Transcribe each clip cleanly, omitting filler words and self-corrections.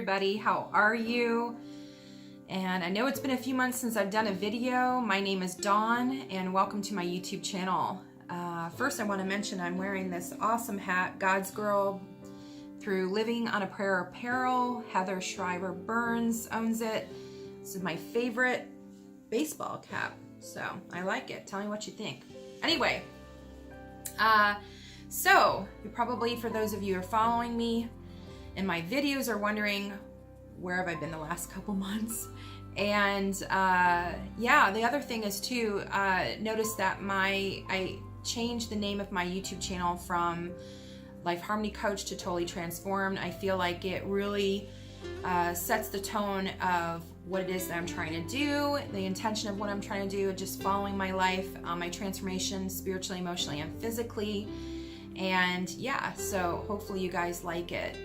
everybody. How are you? And I know it's been a few months since I've done a video. My name is Dawn and welcome to my YouTube channel. First I want to mention I'm wearing this awesome hat, God's Girl through Living on a Prayer apparel. Heather Schreiber Burns owns it. This is my favorite baseball cap, so I like it. Tell me what you think. Anyway, so you probably, for those of you who are following me in my videos, are wondering where have I been the last couple months. And yeah, the other thing is too, notice that I changed the name of my YouTube channel from Life Harmony Coach to Totally Transformed. I feel like it really sets the tone of what it is that I'm trying to do, the intention of what I'm trying to do, just following my life, my transformation spiritually, emotionally, and physically. And yeah, so hopefully you guys like it.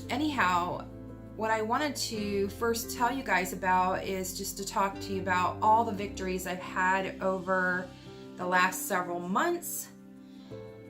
Anyhow, what I wanted to first tell you guys about is just to talk to you about all the victories I've had over the last several months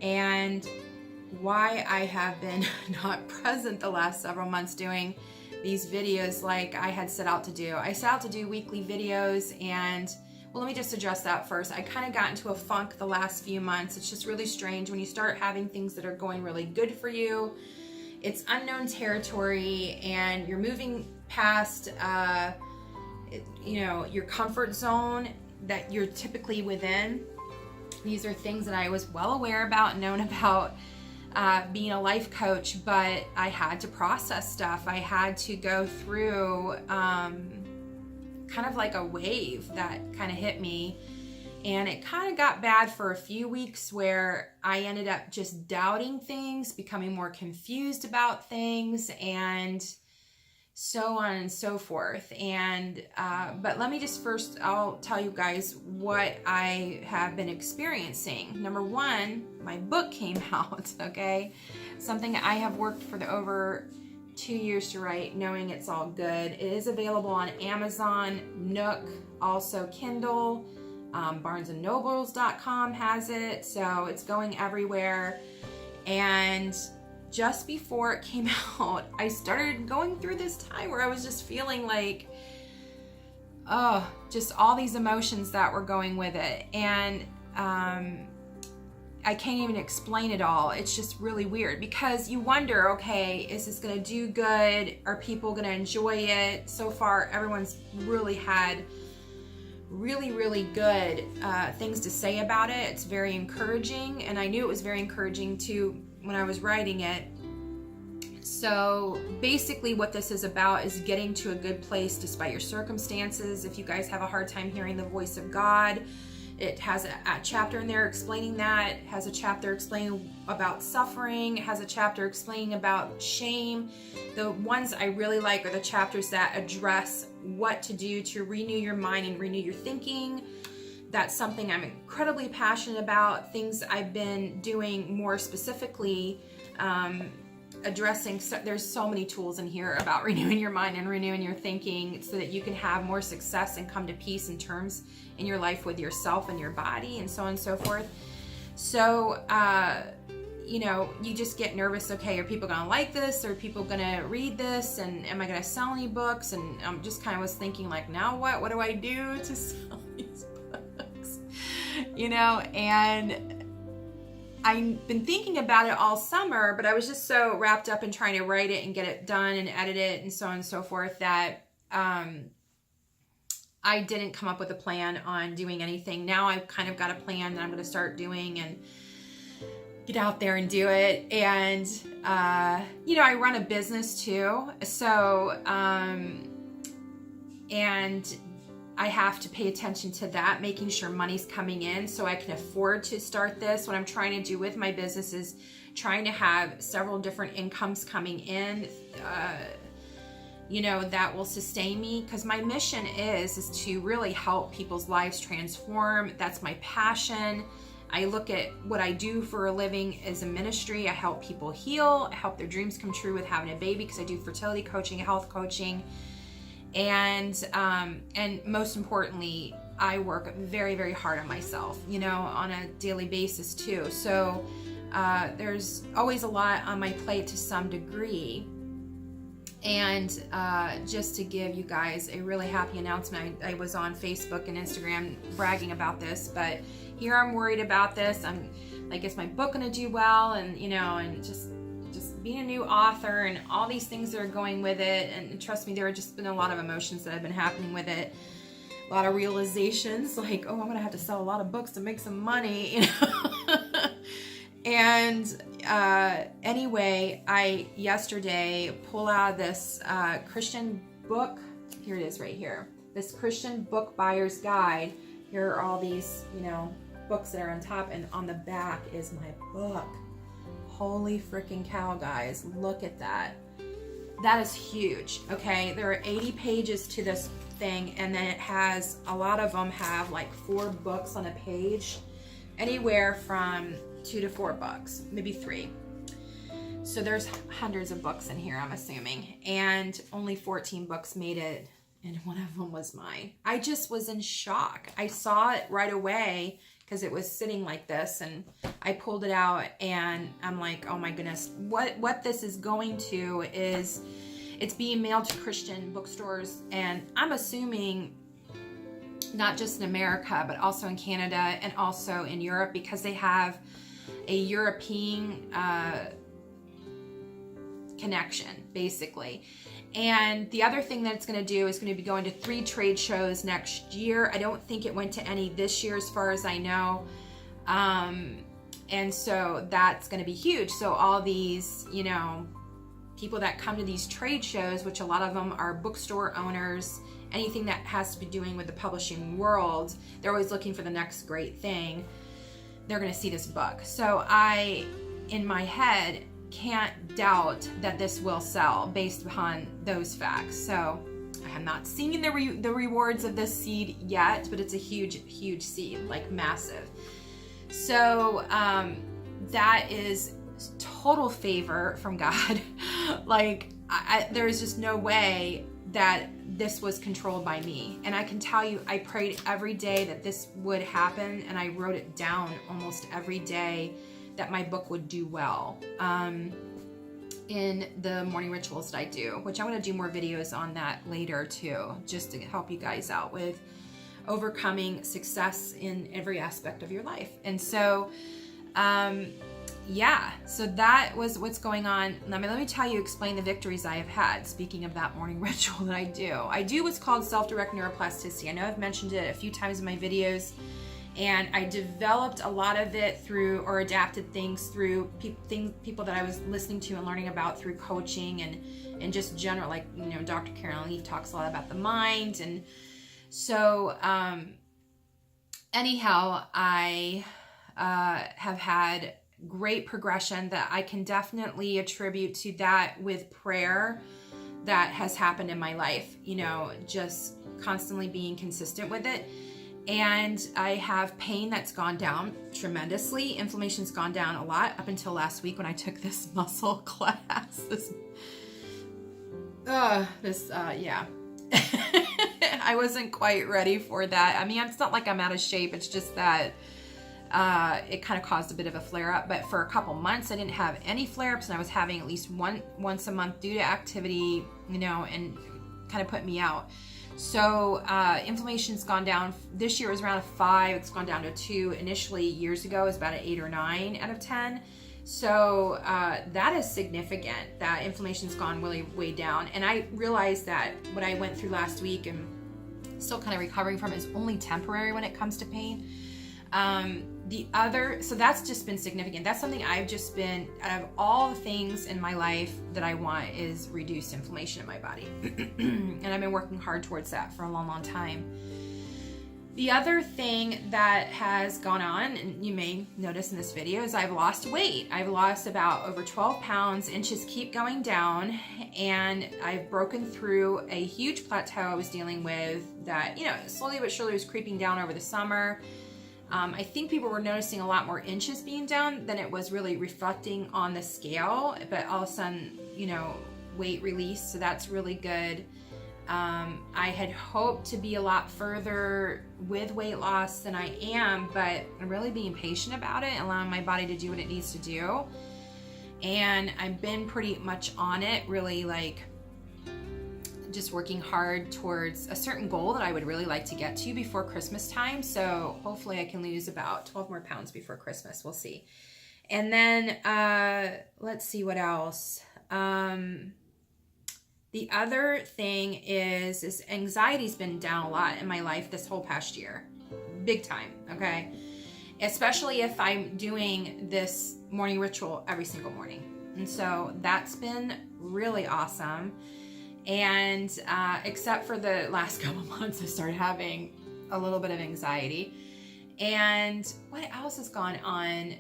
and why I have been not present the last several months doing these videos like I had set out to do. I set out to do weekly videos, and well, let me just address that first. I kind of got into a funk the last few months. It's just really strange when you start having things that are going really good for you. It's unknown territory and you're moving past your comfort zone that you're typically within. These are things that I was well aware about and known about being a life coach, but I had to process stuff. I had to go through kind of like a wave that kind of hit me, and it kind of got bad for a few weeks where I ended up just doubting things, becoming more confused about things, and so on and so forth. And but let me just first, I'll tell you guys what I have been experiencing. Number one, my book came out, okay? Something I have worked for over 2 years to write, knowing it's all good. It is available on Amazon, Nook, also Kindle. BarnesandNobles.com has it, so it's going everywhere. And just before it came out, I started going through this time where I was just feeling like, just all these emotions that were going with it. And I can't even explain it all. It's just really weird because you wonder, okay, is this gonna do good? Are people gonna enjoy it? So far, everyone's really had really good things to say about it. It's very encouraging, and I knew it was very encouraging too when I was writing it. So basically what this is about is getting to a good place despite your circumstances. If you guys have a hard time hearing the voice of God, it has a chapter in there explaining that. It has a chapter explaining about suffering. It has a chapter explaining about shame. The ones I really like are the chapters that address what to do to renew your mind and renew your thinking. That's something I'm incredibly passionate about. Things I've been doing more specifically, addressing. There's so many tools in here about renewing your mind and renewing your thinking so that you can have more success and come to peace in terms in your life with yourself and your body and so on and so forth. So, you just get nervous. Okay, are people gonna like this? Are people gonna read this? And am I gonna sell any books? And I'm just kind of was thinking like, now what? What do I do to sell these books? And I've been thinking about it all summer, but I was just so wrapped up in trying to write it and get it done and edit it and so on and so forth that I didn't come up with a plan on doing anything. Now I've kind of got a plan that I'm going to start doing and get out there and do it. And, I run a business too. So, and I have to pay attention to that, making sure money's coming in so I can afford to start this. What I'm trying to do with my business is trying to have several different incomes coming in, that will sustain me, because my mission is to really help people's lives transform. That's my passion. I look at what I do for a living as a ministry. I help people heal. I help their dreams come true with having a baby, because I do fertility coaching, health coaching. And most importantly, I work very, very hard on myself, on a daily basis too. So there's always a lot on my plate to some degree. And just to give you guys a really happy announcement, I was on Facebook and Instagram bragging about this, but here I'm worried about this. I'm like, is my book gonna do well? And and just being a new author and all these things that are going with it. And trust me, there have just been a lot of emotions that have been happening with it. A lot of realizations like, oh, I'm gonna have to sell a lot of books to make some money, And anyway, I yesterday pull out this Christian book. Here it is right here. This Christian book buyer's guide. Here are all these, books that are on top, and on the back is my book. Holy freaking cow, guys. Look at that. That is huge. Okay, there are 80 pages to this thing, and then it has, a lot of them have like 4 books on a page, anywhere from 2 to 4 books, maybe 3. So there's hundreds of books in here, I'm assuming, and only 14 books made it, and one of them was mine. I just was in shock. I saw it right away because it was sitting like this, and I pulled it out, and I'm like, oh my goodness, what this is going to is, it's being mailed to Christian bookstores, and I'm assuming not just in America, but also in Canada and also in Europe, because they have a European connection, basically. And the other thing that it's going to do is going to be going to 3 trade shows next year. I don't think it went to any this year as far as I know. And so that's going to be huge. So all these, people that come to these trade shows, which a lot of them are bookstore owners, anything that has to be doing with the publishing world, they're always looking for the next great thing. They're going to see this book. So I, in my head, can't doubt that this will sell based upon those facts. So I have not seen the rewards of this seed yet, but it's a huge seed, like massive. So that is total favor from God. Like there's just no way that this was controlled by me. And I can tell you, I prayed every day that this would happen, and I wrote it down almost every day that my book would do well in the morning rituals that I do, which I'm going to do more videos on that later too, just to help you guys out with overcoming success in every aspect of your life. And so so that was what's going on. Let me tell you, explain the victories I have had. Speaking of that morning ritual that I do what's called self-direct neuroplasticity. I know I've mentioned it a few times in my videos, and I developed a lot of it through, or adapted things through people that I was listening to and learning about through coaching and just general, like, Dr. Karen Leaf talks a lot about the mind. And so anyhow, I have had great progression that I can definitely attribute to that with prayer that has happened in my life, just constantly being consistent with it. And I have pain that's gone down tremendously. Inflammation's gone down a lot up until last week when I took this muscle class. I wasn't quite ready for that. I mean, it's not like I'm out of shape. It's just that it kind of caused a bit of a flare-up. But for a couple months, I didn't have any flare-ups, and I was having at least once a month due to activity, and kind of put me out. So inflammation's gone down. This year it was around a 5. It's gone down to a 2. Initially, years ago, it was about an 8 or 9 out of 10. So that is significant. That inflammation's gone really way down. And I realized that what I went through last week and still kind of recovering from is only temporary when it comes to pain. So that's just been significant. That's something I've just been, out of all the things in my life that I want, is reduced inflammation in my body. And I've been working hard towards that for a long time. The other thing that has gone on, and you may notice in this video, is I've lost weight. I've lost about over 12 pounds. Inches keep going down, and I've broken through a huge plateau I was dealing with that, slowly but surely was creeping down over the summer. I think people were noticing a lot more inches being down than it was really reflecting on the scale, but all of a sudden, weight release, so that's really good. I had hoped to be a lot further with weight loss than I am, but I'm really being patient about it, allowing my body to do what it needs to do. And I've been pretty much on it, really, like just working hard towards a certain goal that I would really like to get to before Christmas time. So hopefully I can lose about 12 more pounds before Christmas. We'll see. And then let's see what else. The other thing is anxiety's been down a lot in my life this whole past year. Big time, okay? Especially if I'm doing this morning ritual every single morning. And so that's been really awesome. And except for the last couple months, I started having a little bit of anxiety. And what else has gone on?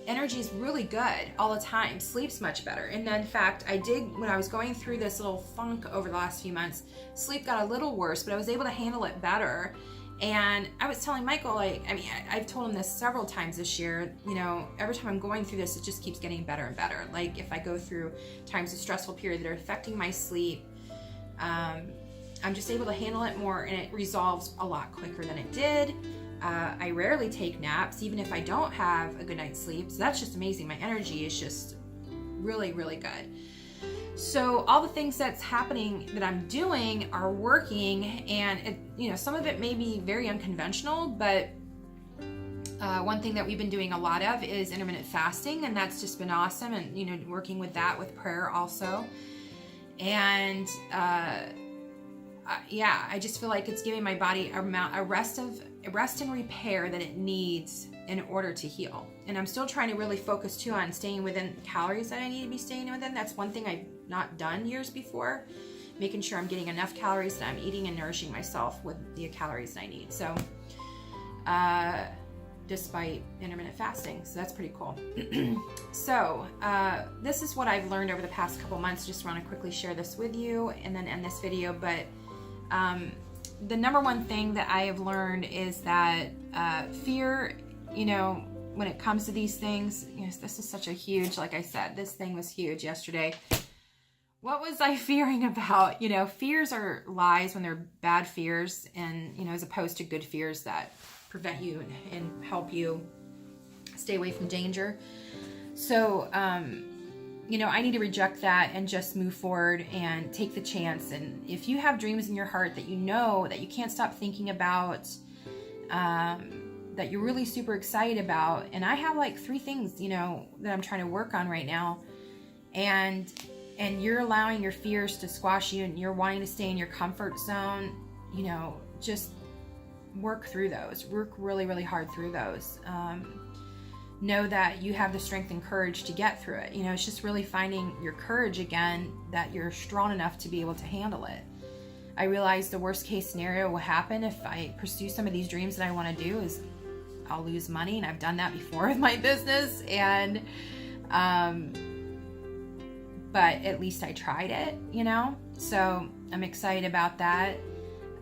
Energy is really good all the time. Sleep's much better. And then, in fact, when I was going through this little funk over the last few months, sleep got a little worse, but I was able to handle it better. And I was telling Michael, I've told him this several times this year, every time I'm going through this, it just keeps getting better and better. Like if I go through times of stressful period that are affecting my sleep, I'm just able to handle it more, and it resolves a lot quicker than it did. I rarely take naps, even if I don't have a good night's sleep. So that's just amazing. My energy is just really, really good. So all the things that's happening that I'm doing are working, and some of it may be very unconventional, but one thing that we've been doing a lot of is intermittent fasting, and that's just been awesome, and working with that with prayer also. And I just feel like it's giving my body a rest and repair that it needs in order to heal. And I'm still trying to really focus too on staying within calories that I need to be staying within. That's one thing I've not done years before, making sure I'm getting enough calories, that I'm eating and nourishing myself with the calories that I need. So despite intermittent fasting, so that's pretty cool. So this is what I've learned over the past couple months. Just want to quickly share this with you and then end this video. But the number one thing that I have learned is that fear, when it comes to these things, this is such a huge, like I said, this thing was huge yesterday. What was I fearing about? Fears are lies when they're bad fears, and, as opposed to good fears that prevent you and help you stay away from danger. So, I need to reject that and just move forward and take the chance. And if you have dreams in your heart that that you can't stop thinking about, that you're really super excited about, and I have like 3 things, that I'm trying to work on right now, and you're allowing your fears to squash you, and you're wanting to stay in your comfort zone, just work through those. Work really, really hard through those. Know that you have the strength and courage to get through it. It's just really finding your courage again, that you're strong enough to be able to handle it. I realize the worst case scenario will happen if I pursue some of these dreams that I want to do is I'll lose money, and I've done that before with my business, and but at least I tried it, so I'm excited about that.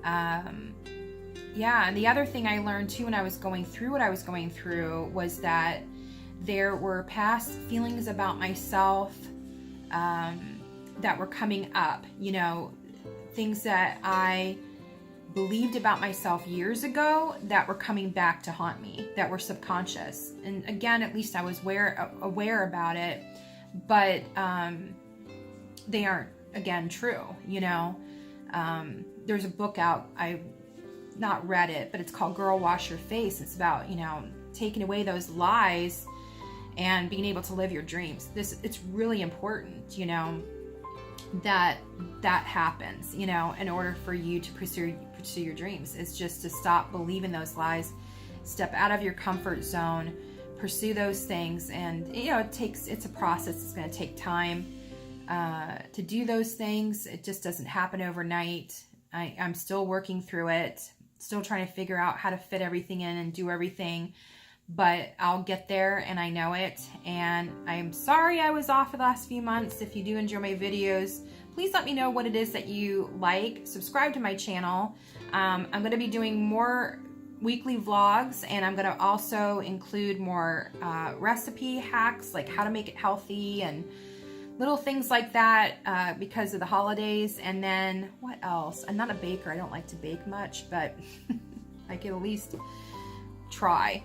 And the other thing I learned too when I was going through what I was going through was that there were past feelings about myself that were coming up, things that I believed about myself years ago that were coming back to haunt me, that were subconscious. And again, at least I was aware about it, but they aren't, again, true, There's a book out, I've not read it, but it's called Girl Wash Your Face. It's about, taking away those lies and being able to live your dreams. It's really important, that happens, in order for you to pursue your dreams. It's just to stop believing those lies, step out of your comfort zone, pursue those things. And, it's a process. It's going to take time to do those things. It just doesn't happen overnight. I'm still working through it, still trying to figure out how to fit everything in and do everything, but I'll get there, and I know it. And I'm sorry I was off for the last few months. If you do enjoy my videos, please let me know what it is that you like. Subscribe to my channel. I'm going to be doing more weekly vlogs, and I'm going to also include more recipe hacks, like how to make it healthy and little things like that, because of the holidays. And then what else? I'm not a baker. I don't like to bake much, but I can at least try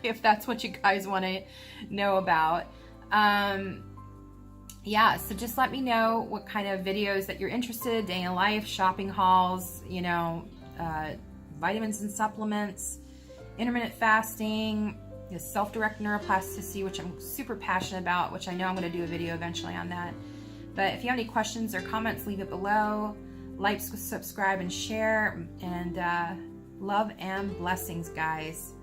if that's what you guys want to know about. yeah, so just let me know what kind of videos that you're interested, day in life, shopping hauls, you know, vitamins and supplements, intermittent fasting, self-direct neuroplasticity, which I'm super passionate about, which I know I'm going to do a video eventually on that. But if you have any questions or comments, leave it below. Like, subscribe, and share. And love and blessings, guys.